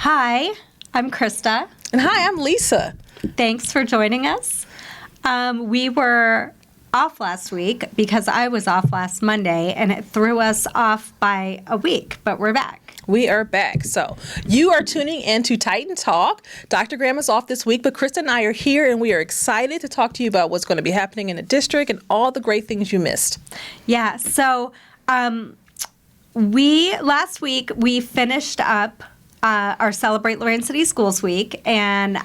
Hi, I'm Krista. And hi, I'm Lisa. Thanks for joining us. We were off last week because I was off last Monday, and it threw us off by a week, but we're back. We are back. So you are tuning in to Titan Talk. Dr. Graham is off this week, but Krista and I are here, and we are excited to talk to you about what's going to be happening in the district and all the great things you missed. Yeah, so last week we finished up our Celebrate Lorain City Schools Week, and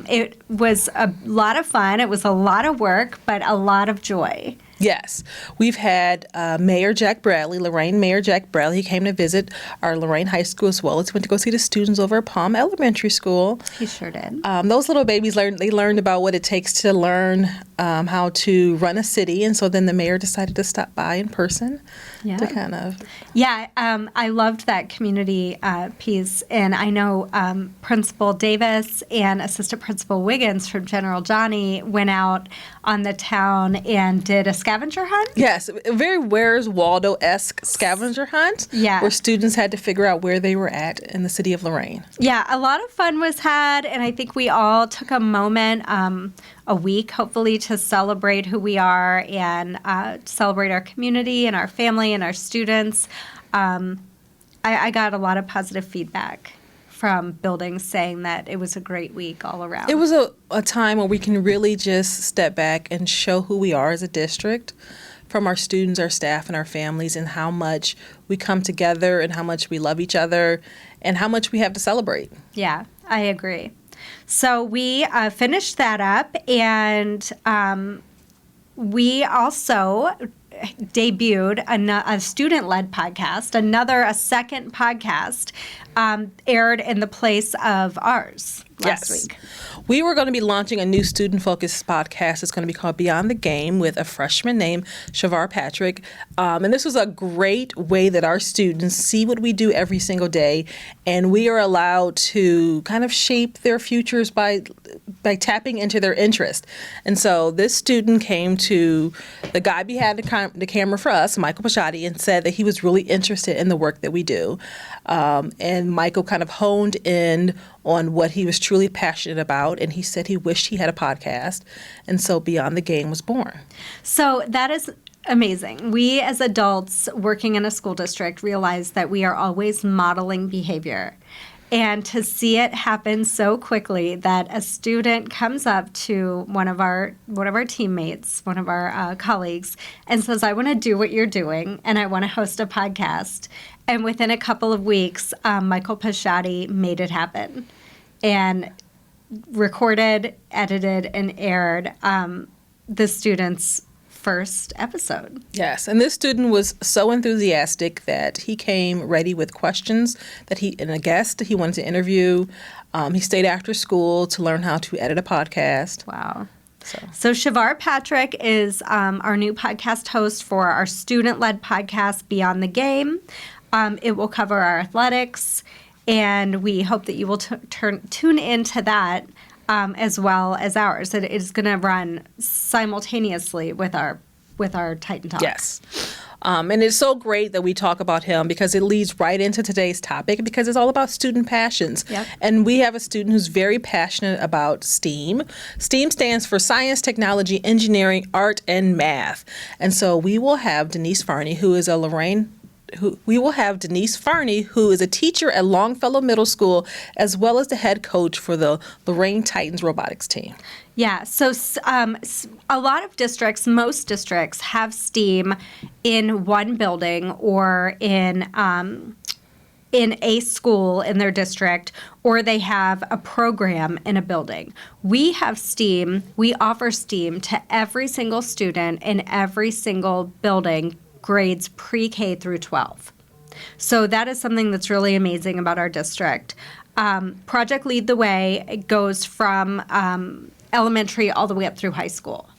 it was a lot of fun. It was a lot of work, but a lot of joy. Yes. We've had Mayor Jack Bradley, Lorain Mayor Jack Bradley. He came to visit our Lorain High School as well as went to go see the students over at Palm Elementary School. He sure did. Those little babies learned about what it takes to learn how to run a city, and so then the mayor decided to stop by in person to kind of... Yeah, I loved that community piece, and I know Principal Davis and Assistant Principal Wiggins from General Johnny went out on the town and did a scavenger hunt? Yes, a very Where's Waldo-esque scavenger hunt. Yeah. Where students had to figure out where they were at in the city of Lorain. Yeah, a lot of fun was had, and I think we all took a moment, a week, hopefully, to celebrate who we are and celebrate our community and our family and our students. I got a lot of positive feedback from buildings saying that it was a great week all around. It was a time where we can really just step back and show who we are as a district from our students, our staff, and our families, and how much we come together and how much we love each other and how much we have to celebrate. Yeah, I agree. So we finished that up, and we also debuted a student-led podcast, a second podcast aired in the place of ours last week. We were going to be launching a new student-focused podcast. It's going to be called Beyond the Game with a freshman named Shavar Patrick. And this was a great way that our students see what we do every single day, and we are allowed to kind of shape their futures by tapping into their interest. And so this student came to the guy behind the camera for us, Michael Pashadi, and said that he was really interested in the work that we do. And Michael kind of honed in on what he was truly passionate about, and he said he wished he had a podcast, and so Beyond the Game was born. So that is amazing. We as adults working in a school district realize that we are always modeling behavior. And to see it happen so quickly that a student comes up to one of our teammates, one of our colleagues, and says, I want to do what you're doing, and I want to host a podcast. And within a couple of weeks, Michael Pashadi made it happen and recorded, edited, and aired the students' first episode. Yes, and this student was so enthusiastic that he came ready with questions and a guest he wanted to interview. He stayed after school to learn how to edit a podcast. Wow. So Shavar Patrick is our new podcast host for our student-led podcast, Beyond the Game. It will cover our athletics, and we hope that you will tune into that as well as ours. It is going to run simultaneously with our Titan Talk. Yes. And it's so great that we talk about him because it leads right into today's topic because it's all about student passions. Yep. And we have a student who's very passionate about STEAM. STEAM stands for Science, Technology, Engineering, Art, and Math. And so we will have Denise Fahrney, who is a teacher at Longfellow Middle School, as well as the head coach for the Lorain Titans robotics team. Yeah, so a lot of districts, most districts, have STEAM in one building or in a school in their district, or they have a program in a building. We have STEAM. We offer STEAM to every single student in every single building, grades pre-K through 12. So that is something that's really amazing about our district. Project Lead the Way goes from elementary all the way up through high school.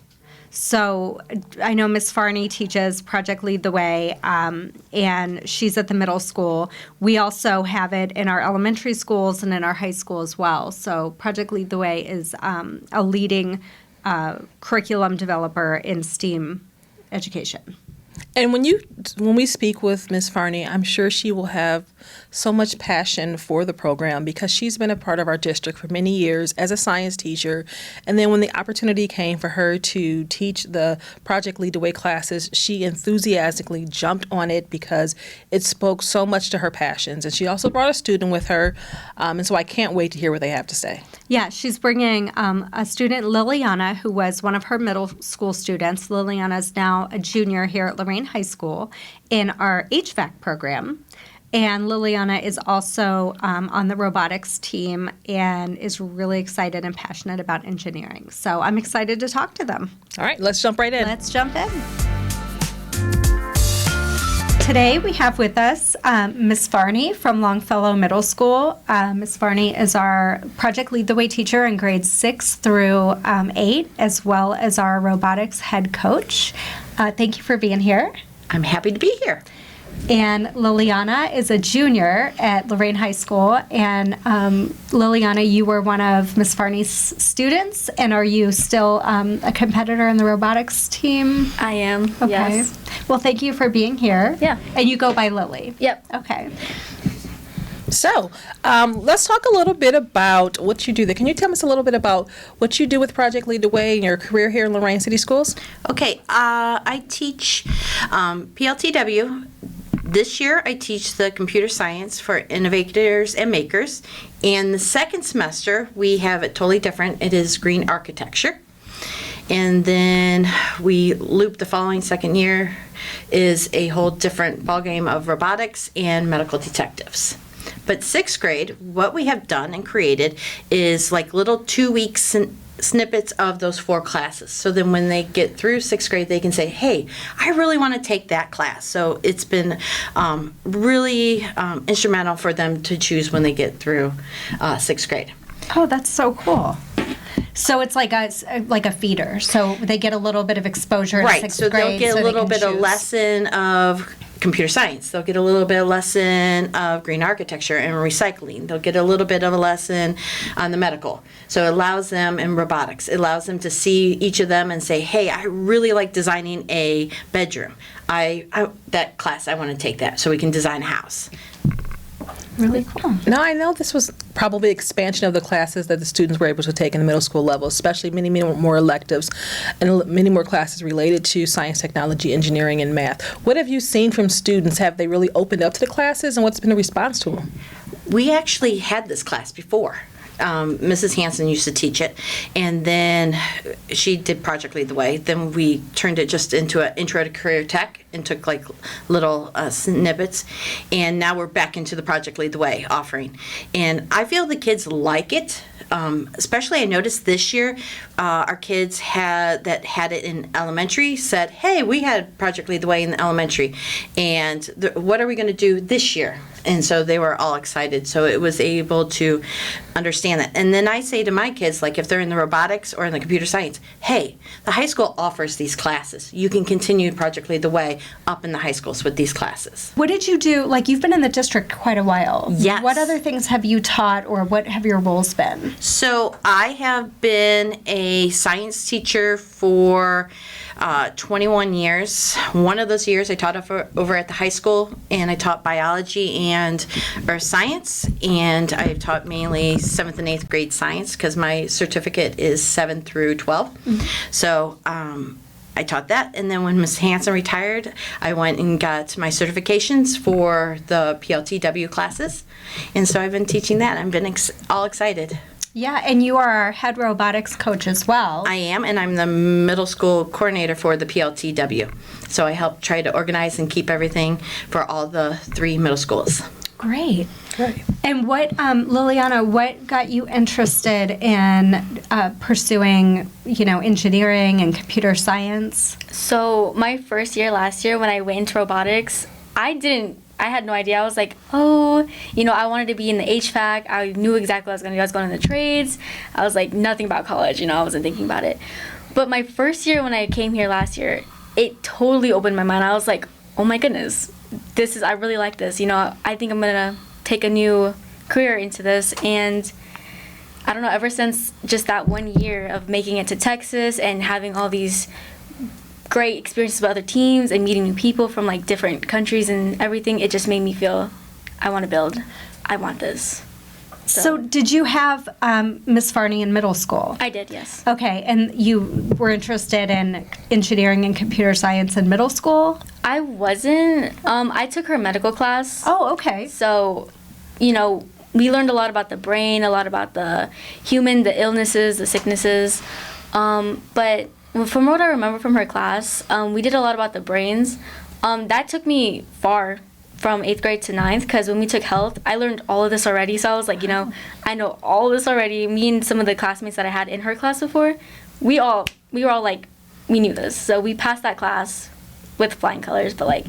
So I know Ms. Fahrney teaches Project Lead the Way, and she's at the middle school. We also have it in our elementary schools and in our high school as well. So Project Lead the Way is a leading curriculum developer in STEAM education. And when we speak with Ms. Fahrney, I'm sure she will have so much passion for the program because she's been a part of our district for many years as a science teacher. And then when the opportunity came for her to teach the Project Lead the Way classes, she enthusiastically jumped on it because it spoke so much to her passions. And she also brought a student with her. And so I can't wait to hear what they have to say. Yeah, she's bringing a student, Lilianna, who was one of her middle school students. Lilianna is now a junior here at Lorain High School in our HVAC program. And Lilianna is also on the robotics team and is really excited and passionate about engineering. So I'm excited to talk to them. All right, let's jump right in. Let's jump in. Today we have with us Ms. Fahrney from Longfellow Middle School. Ms. Fahrney is our Project Lead the Way teacher in grades 6 through 8, as well as our robotics head coach. Thank you for being here. I'm happy to be here. And Lilianna is a junior at Lorain High School. And Lilianna, you were one of Ms. Fahrney's students, and are you still a competitor in the robotics team? I am, Okay. yes. Well, thank you for being here. Yeah. And you go by Lily. Yep. Okay. So let's talk a little bit about what you do there. Can you tell us a little bit about what you do with Project Lead the Way and your career here in Lorain City Schools? Okay, I teach PLTW. This year I teach the computer science for innovators and makers. And the second semester we have it totally different. It is green architecture. And then we loop the following second year is a whole different ballgame of robotics and medical detectives. But sixth grade, what we have done and created is like little 2-week snippets of those 4 classes. So then when they get through sixth grade, they can say, hey, I really want to take that class. So it's been really instrumental for them to choose when they get through sixth grade. Oh, that's so cool. So it's like a feeder. So they get a little bit of exposure in Right, sixth so grade. they'll get a they little can bit of choose. lesson of computer science. They'll get a little bit of lesson of green architecture and recycling. They'll get a little bit of a lesson on the medical. So it allows them in robotics. It allows them to see each of them and say, hey, I really like designing a bedroom. That class, I want to take that so we can design a house. Really cool. Now, I know this was probably expansion of the classes that the students were able to take in the middle school level, especially many more electives and many more classes related to science, technology, engineering, and math. What have you seen from students? Have they really opened up to the classes, and what's been the response to them? We actually had this class before. Mrs. Hanson used to teach it, and then she did Project Lead the Way. Then we turned it just into an intro to career tech and took like little snippets, and now we're back into the Project Lead the Way offering. And I feel the kids like it. Especially I noticed this year, our kids had it in elementary said, hey, we had Project Lead the Way in the elementary, and what are we going to do this year? And so they were all excited. So it was able to understand that. And then I say to my kids, like if they're in the robotics or in the computer science, hey, the high school offers these classes. You can continue Project Lead the Way up in the high schools with these classes. What did you do? Like, you've been in the district quite a while. Yes. What other things have you taught, or what have your roles been? So I have been a science teacher for 21 years. One of those years I taught over at the high school, and I taught biology and earth science, and I've taught mainly 7th and 8th grade science because my certificate is 7 through 12. Mm-hmm. So I taught that, and then when Ms. Hanson retired, I went and got my certifications for the PLTW classes, and so I've been teaching that. I've been all excited. Yeah, and you are our head robotics coach as well. I am, and I'm the middle school coordinator for the PLTW. So I help try to organize and keep everything for all the 3 middle schools. Great. And what, Lilianna, what got you interested in pursuing, engineering and computer science? So my first year last year when I went into robotics, I had no idea. I was like, I wanted to be in the HVAC. I knew exactly what I was going to do. I was going in the trades. I was like, nothing about college, I wasn't thinking about it. But my first year when I came here last year, it totally opened my mind. I was like, oh my goodness, I really like this. I think I'm going to take a new career into this. And I don't know, ever since just that 1 year of making it to Texas and having all these great experiences with other teams and meeting new people from like different countries and everything, it just made me feel I want to build. I want this. So did you have Miss Fahrney in middle school? I did, yes. Okay, and you were interested in engineering and computer science in middle school? I wasn't. I took her medical class. Oh, okay. So, you know, we learned a lot about the brain, a lot about the human, the illnesses, the sicknesses. But from what I remember from her class, we did a lot about the brains. That took me far from 8th grade to 9th, because when we took health, I learned all of this already. So I was like, you know, I know all of this already. Me and some of the classmates that I had in her class before, we were all like, we knew this. So we passed that class with flying colors. But like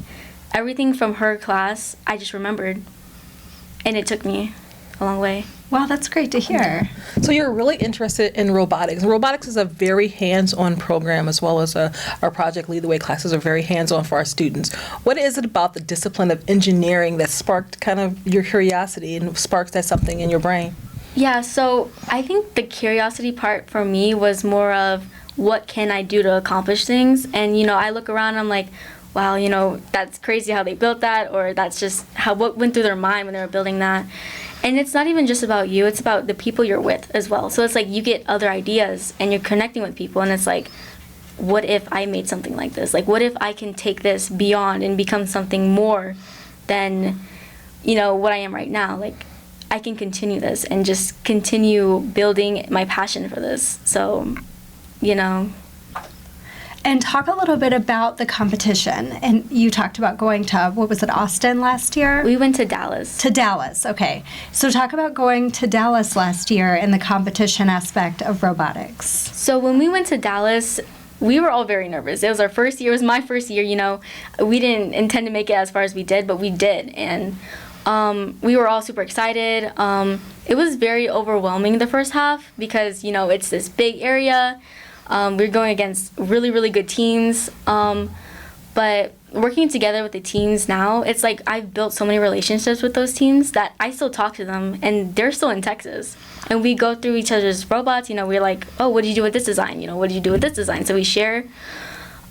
everything from her class, I just remembered, and it took me a long way. Wow, that's great to hear. So you're really interested in robotics. Robotics is a very hands-on program, as well as our Project Lead the Way classes are very hands-on for our students. What is it about the discipline of engineering that sparked kind of your curiosity and sparks that something in your brain? Yeah, so I think the curiosity part for me was more of what can I do to accomplish things. And, you know, I look around and I'm like, wow, you know, that's crazy how they built that, or that's just what went through their mind when they were building that. And it's not even just about you, it's about the people you're with as well. So it's like you get other ideas and you're connecting with people, and it's like, what if I made something like this? Like, what if I can take this beyond and become something more than, you know, what I am right now? Like, I can continue this and just continue building my passion for this. So, you know. And talk a little bit about the competition. And you talked about going to, what was it, Austin last year? We went to Dallas. To Dallas, okay. So talk about going to Dallas last year and the competition aspect of robotics. So when we went to Dallas, we were all very nervous. It was our first year. It was my first year, you know. We didn't intend to make it as far as we did, but we did. And we were all super excited. It was very overwhelming the first half because, you know, it's this big area. We're going against really, really good teams. But working together with the teams now, it's like I've built so many relationships with those teams that I still talk to them, and they're still in Texas. And we go through each other's robots. You know, we're like, oh, what did you do with this design? You know, what did you do with this design? So we share.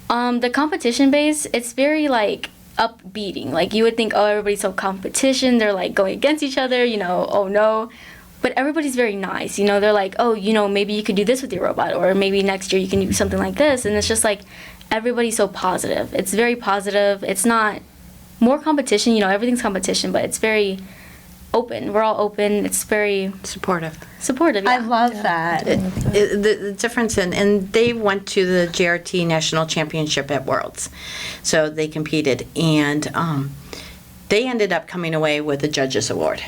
The competition base, it's very like upbeating. Like you would think, oh, everybody's so competition. They're like going against each other. You know, oh no. But everybody's very nice, you know, they're like, oh, you know, maybe you could do this with your robot, or maybe next year you can do something like this. And it's just like, everybody's so positive. It's very positive. It's not more competition, you know, everything's competition, but it's very open. We're all open. It's very Supportive. Yeah. I love that. The difference and they went to the JRT National Championship at Worlds. So they competed, and they ended up coming away with a judges award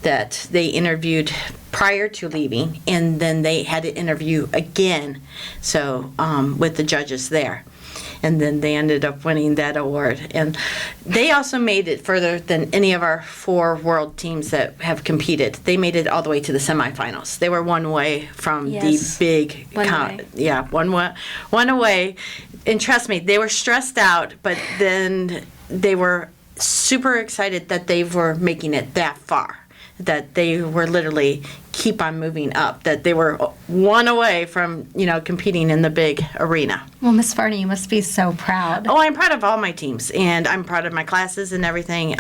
that they interviewed prior to leaving, and then they had to interview again, so with the judges there. And then they ended up winning that award. And they also made it further than any of our 4 world teams that have competed. They made it all the way to the semifinals. They were one away from Yes. the big, one away. And trust me, they were stressed out, but then they were super excited that they were making it that far, that they were literally keep on moving up, that they were one away from, you know, competing in the big arena. Well, Miss Fahrney, you must be so proud. Oh, I'm proud of all my teams, and I'm proud of my classes and everything.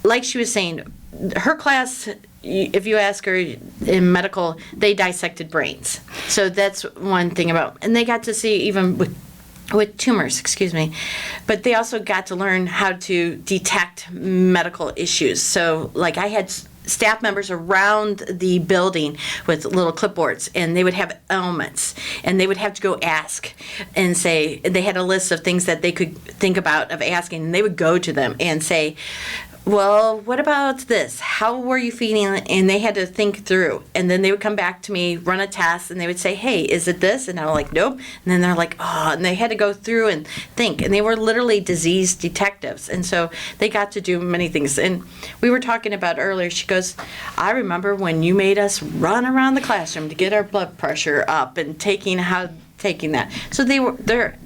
Like she was saying, her class, if you ask her in medical, they dissected brains. So that's one thing about, and they got to see even with tumors, but they also got to learn how to detect medical issues. So like I had staff members around the building with little clipboards, and they would have ailments, and they would have to go ask and say, they had a list of things that they could think about of asking, and they would go to them and say, well, what about this? How were you feeling? And they had to think through. And then they would come back to me, run a test, and they would say, hey, is it this? And I was like, nope. And then they're like, oh, and they had to go through and think. And they were literally disease detectives. And so they got to do many things. And we were talking about earlier, she goes, I remember when you made us run around the classroom to get our blood pressure up and taking that. So they're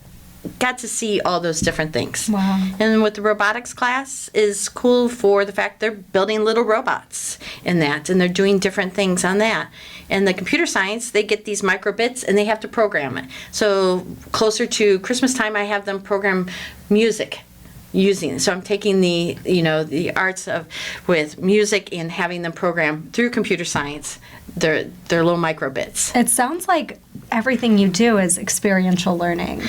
got to see all those different things. Wow. And with the robotics class is cool for the fact they're building little robots in that, and they're doing different things on that. And the computer science, they get these microbits and they have to program it. So closer to Christmas time, I have them program music. using it. So I'm taking the arts of with music and having them program through computer science their little micro bits. It sounds like everything you do is experiential learning.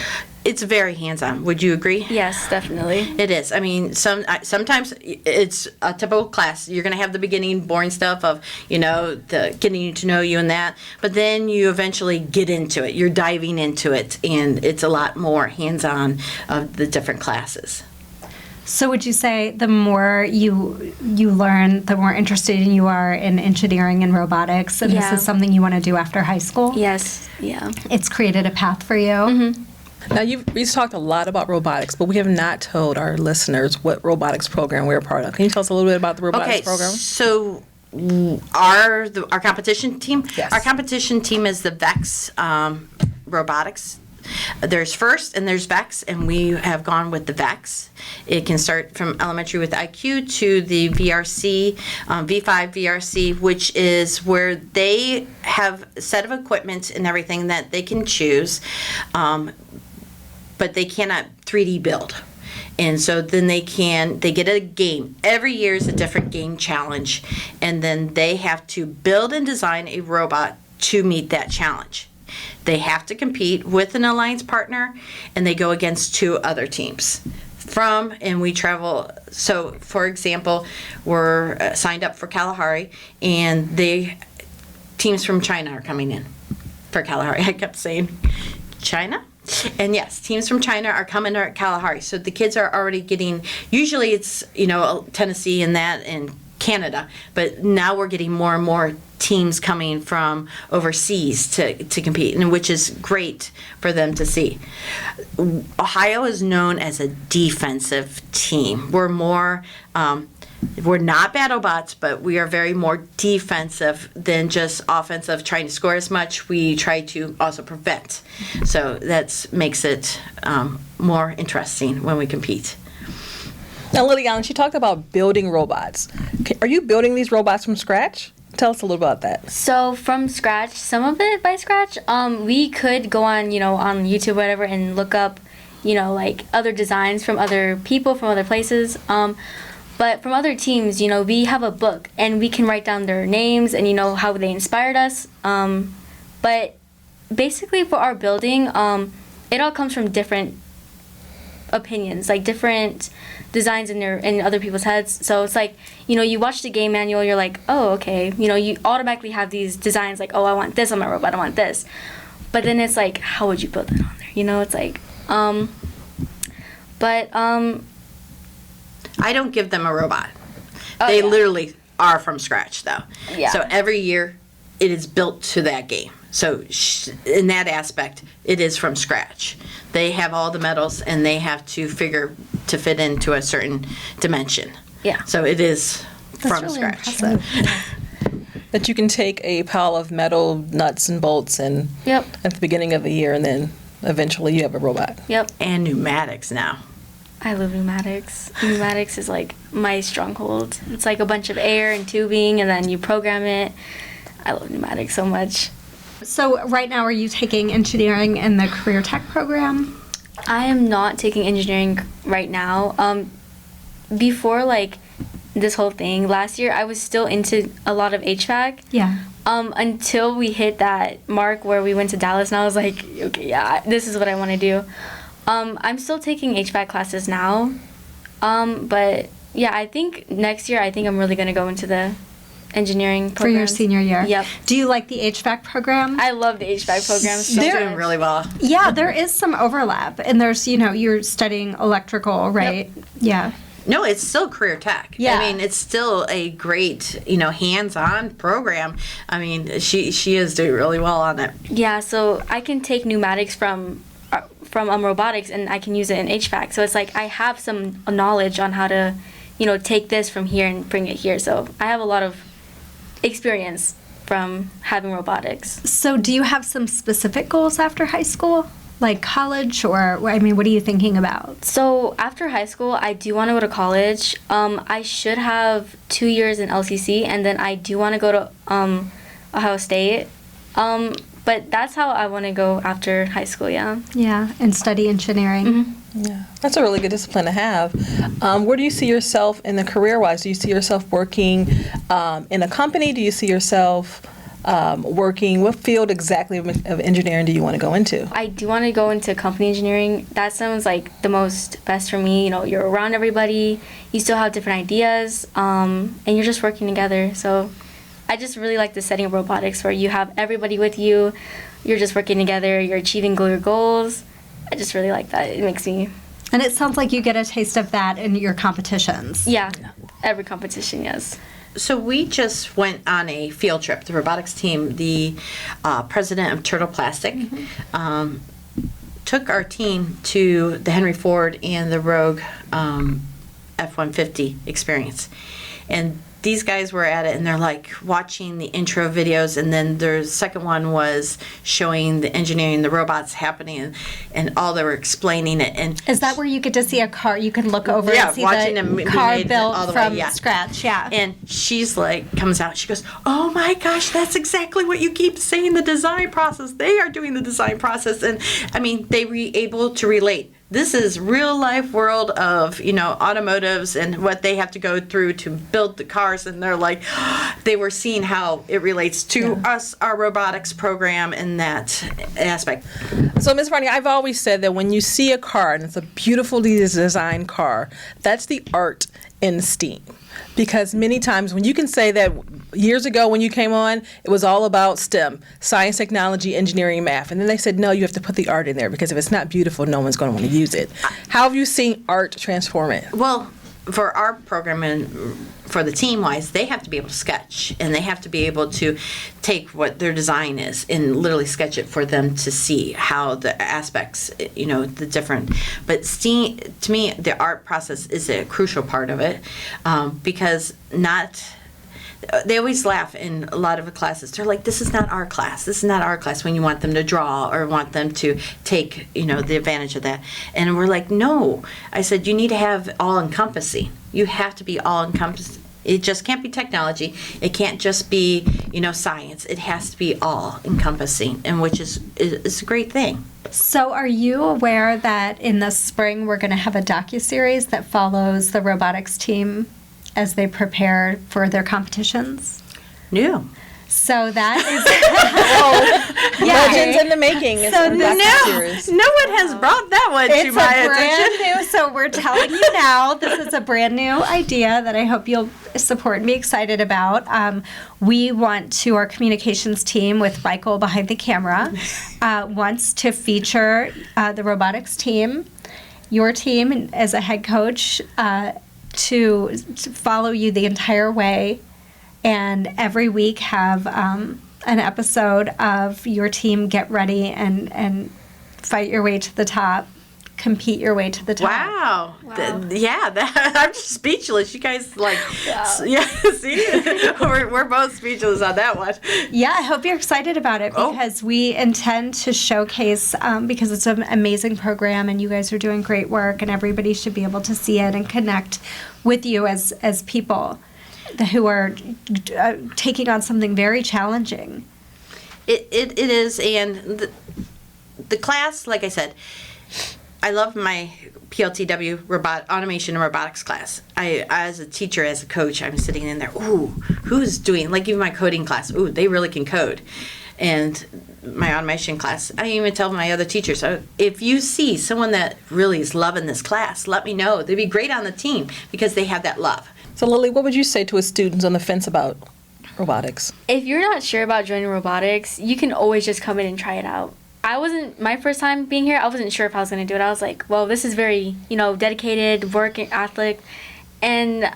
It's very hands-on. Would you agree? Yes, definitely. It is. I mean, sometimes it's a typical class. You're going to have the beginning boring stuff of, the getting to know you and that. But then you eventually get into it. You're diving into it, and it's a lot more hands-on of the different classes. So would you say the more you learn, the more interested you are in engineering and robotics, and Yeah. this is something you want to do after high school? Yes, yeah. It's created a path for you? Now, we've talked a lot about robotics, but we have not told our listeners what robotics program we're a part of. Can you tell us a little bit about the robotics program? So our competition team, Yes. our competition team is the VEX Robotics. There's FIRST and there's VEX, and we have gone with the VEX. It can start from elementary with IQ to the VRC, V5 VRC, which is where they have a set of equipment and everything that they can choose, but they cannot 3D build. And so then they get a game. Every year is a different game challenge, and then they have to build and design a robot to meet that challenge. They have to compete with an alliance partner, and they go against 2 other teams. And we travel, so for example, we're signed up for Kalahari, and teams from China are coming in for Kalahari. I kept saying, China? And yes, teams from China are coming to Kalahari. So the kids are already getting, usually it's, Tennessee and that and Canada, but now we're getting more and more teams coming from overseas to compete, and which is great for them to see. Ohio is known as a defensive team. We're more, we're not BattleBots, but we are very more defensive than just offensive, trying to score as much. We try to also prevent. So that makes it more interesting when we compete. Now, Lilianna, she talked about building robots. Are you building these robots from scratch? Tell us a little about that. So from scratch, some of it by scratch. We could go on, on YouTube, whatever, and look up, like other designs from other people, from other places. But from other teams, we have a book, and we can write down their names and, how they inspired us. But basically for our building, it all comes from different opinions, like different designs in other people's heads. So it's like, you watch the game manual, you're like, oh, okay. You automatically have these designs like, oh, I want this on my robot, I want this. But then it's like, how would you build that on there? It's like, I don't give them a robot. Oh, They yeah. literally are from scratch, though. Yeah. So every year, it is built to that game. So in that aspect, it is from scratch. They have all the metals, and they have to figure to fit into a certain dimension. Yeah. So it is That's from really scratch. impressive. That you can take a pile of metal nuts and bolts and Yep. at the beginning of the year, and then eventually you have a robot. Yep. And pneumatics now. I love pneumatics. Pneumatics is like my stronghold. It's like a bunch of air and tubing, and then you program it. I love pneumatics so much. So right now, are you taking engineering in the career tech program? I am not taking engineering right now. Before like this whole thing, last year I was still into a lot of HVAC. Yeah. Until we hit that mark where we went to Dallas, and I was like, okay, yeah, this is what I want to do. I'm still taking HVAC classes now, but yeah, I think next year I'm really gonna go into the engineering For your programs. senior year? Yep. Do you like the HVAC program? I love the HVAC program so They're much. doing really well. Yeah, there is some overlap. And there's, you're studying electrical, right? Yeah. No, it's still career tech. Yeah. I mean, it's still a great, hands-on program. I mean, she is doing really well on it. Yeah, so I can take pneumatics from robotics, and I can use it in HVAC. So it's like I have some knowledge on how to, take this from here and bring it here. So I have a lot of experience from having robotics. So do you have some specific goals after high school? Like college, or, what are you thinking about? So after high school, I do want to go to college. I should have 2 years in LCC, and then I do want to go to Ohio State. But that's how I want to go after high school, yeah. Yeah, and study engineering. Mhm. Yeah, that's a really good discipline to have. Where do you see yourself in the career-wise? Do you see yourself working in a company? Do you see yourself working? What field exactly of engineering do you want to go into? I do want to go into company engineering. That sounds like the most best for me. You know, you're around everybody, you still have different ideas, and you're just working together. So I just really like the setting of robotics where you have everybody with you, you're just working together, you're achieving your goals. I just really like that. It makes me... And it sounds like you get a taste of that in your competitions. Yeah, every competition, yes. So we just went on a field trip. The robotics team, the president of Turtle Plastic, took our team to the Henry Ford and the Rogue F-150 experience. And these guys were at it, and they're like watching the intro videos, and then their second one was showing the engineering, the robots happening, and all they were explaining it. And is that where you get to see a car? You can look over and see watching the them be car made built all the from way, scratch. Yeah. And she's like, comes out, she goes, "Oh my gosh, that's exactly what you keep saying, the design process. They are doing the design process." And I mean, they were able to relate. This is real life world of, automotives and what they have to go through to build the cars. And they're like, they were seeing how it relates to us, our robotics program in that aspect. So, Ms. Fahrney, I've always said that when you see a car and it's a beautifully designed car, that's the art in STEAM. Because many times when you can say that years ago when you came on, it was all about STEM, science, technology, engineering, math. And then they said, no, you have to put the art in there because if it's not beautiful, no one's going to want to use it. How have you seen art transform it? Well, for our program and for the team-wise, they have to be able to sketch, and they have to be able to take what their design is and literally sketch it for them to see how the aspects, the different. But STEAM, to me, the art process is a crucial part of it because they always laugh in a lot of the classes. They're like, this is not our class. This is not our class when you want them to draw or want them to take, the advantage of that. And we're like, no. I said, you need to have all-encompassing. You have to be all-encompassing. It just can't be technology. It can't just be, science. It has to be all-encompassing, and which is a great thing. So are you aware that in the spring we're going to have a docuseries that follows the robotics team as they prepare for their competitions? No. So that is Legends in the making. So no one has brought that one to my attention. Brand new. So we're telling you now, this is a brand new idea that I hope you'll support and be excited about. We want to, our communications team with Michael behind the camera, wants to feature the robotics team, your team as a head coach, to follow you the entire way, and every week have an episode of your team get ready and fight your way to the top, compete your way to the top. Wow. I'm just speechless. You guys see, we're both speechless on that one. Yeah, I hope you're excited about it because we intend to showcase, because it's an amazing program and you guys are doing great work and everybody should be able to see it and connect with you as people who are taking on something very challenging. It is, and the class, like I said, I love my PLTW automation and robotics class. I, as a teacher, as a coach, I'm sitting in there, ooh, who's doing, like even my coding class, ooh, they really can code. And my automation class, I even tell my other teachers, if you see someone that really is loving this class, let me know. They'd be great on the team because they have that love. So Lily, what would you say to a student on the fence about robotics? If you're not sure about joining robotics, you can always just come in and try it out. My first time being here, I wasn't sure if I was going to do it. I was like, well, this is very, dedicated, work athlete. And,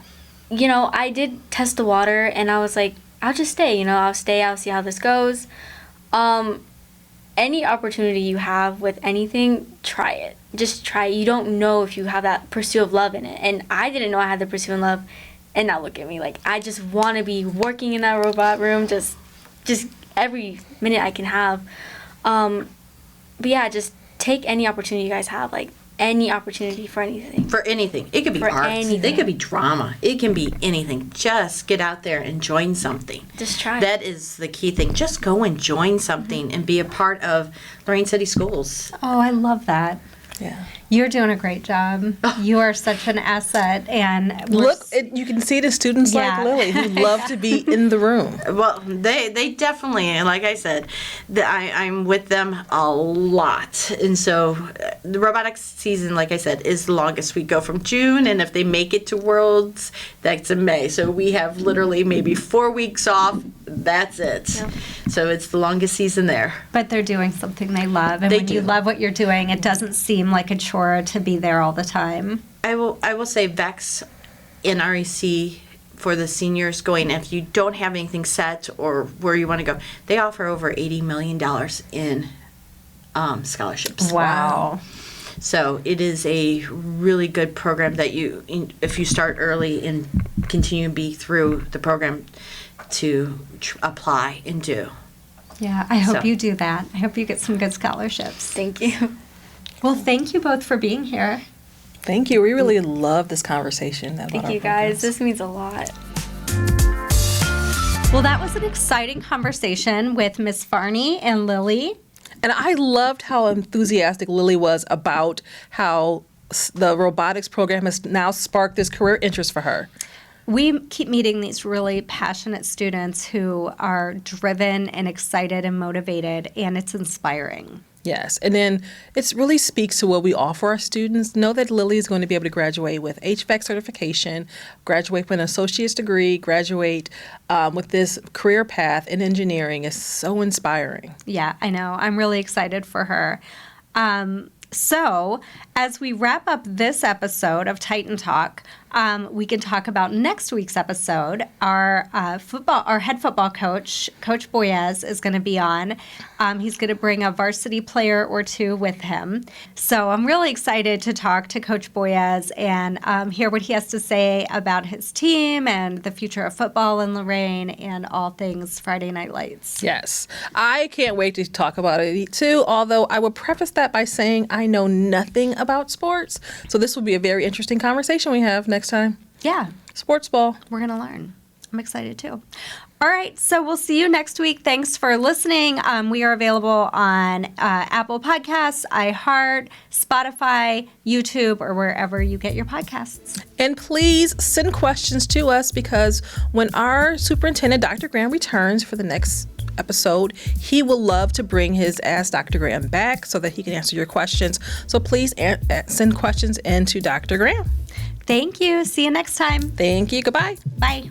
I did test the water and I was like, I'll just stay, I'll see how this goes. Any opportunity you have with anything, try it. Just try it. You don't know if you have that pursuit of love in it. And I didn't know I had the pursuit of love. And now look at me, like I just want to be working in that robot room just every minute I can have. But yeah, just take any opportunity you guys have, like any opportunity for anything. For anything. It could be art. It could be drama. It can be anything. Just get out there and join something. Just try. That is the key thing. Just go and join something and be a part of Lorain City Schools. Oh, I love that. Yeah. You're doing a great job. You are such an asset. And You can see the students Yeah. like Lily who love to be in the room. Well, they definitely, and like I said, I'm with them a lot. And so the robotics season, like I said, is the longest. We go from June, and if they make it to Worlds, that's in May. So we have literally maybe 4 weeks off. That's it. Yep. So it's the longest season there. But they're doing something they love. And They when you do. love what you're doing, it doesn't seem like a chore to be there all the time. I will say VEX in REC for the seniors going, if you don't have anything set or where you want to go, they offer over $80 million in scholarships. Wow. So it is a really good program that if you start early and continue to be through the program to apply and do. Yeah, I hope So. you do that. I hope you get some good scholarships. Thank you. Well, thank you both for being here. Thank you. We really love this conversation. Thank you, guys. This means a lot. Well, that was an exciting conversation with Miss Fahrney and Lily. And I loved how enthusiastic Lily was about how the robotics program has now sparked this career interest for her. We keep meeting these really passionate students who are driven and excited and motivated, and it's inspiring. Yes, and then it really speaks to what we offer our students. Know that Lily is going to be able to graduate with HVAC certification, graduate with an associate's degree, graduate with this career path in engineering. Is so inspiring. Yeah, I know. I'm really excited for her. So, as we wrap up this episode of Titan Talk, we can talk about next week's episode. Our head football coach, Coach Boyez, is going to be on. He's going to bring a varsity player or two with him. So I'm really excited to talk to Coach Boyez and hear what he has to say about his team and the future of football in Lorain and all things Friday Night Lights. Yes, I can't wait to talk about it too, although I will preface that by saying I know nothing about sports. So this will be a very interesting conversation we have next time. Yeah, Sports ball. we're going to learn. I'm excited too. All right, so we'll see you next week. Thanks for listening. We are available on Apple Podcasts, iHeart, Spotify, YouTube, or wherever you get your podcasts. And please send questions to us because when our superintendent, Dr. Graham, returns for the next episode, he will love to bring his Ask Dr. Graham back so that he can answer your questions. So please send questions in to Dr. Graham. Thank you. See you next time. Thank you. Goodbye. Bye.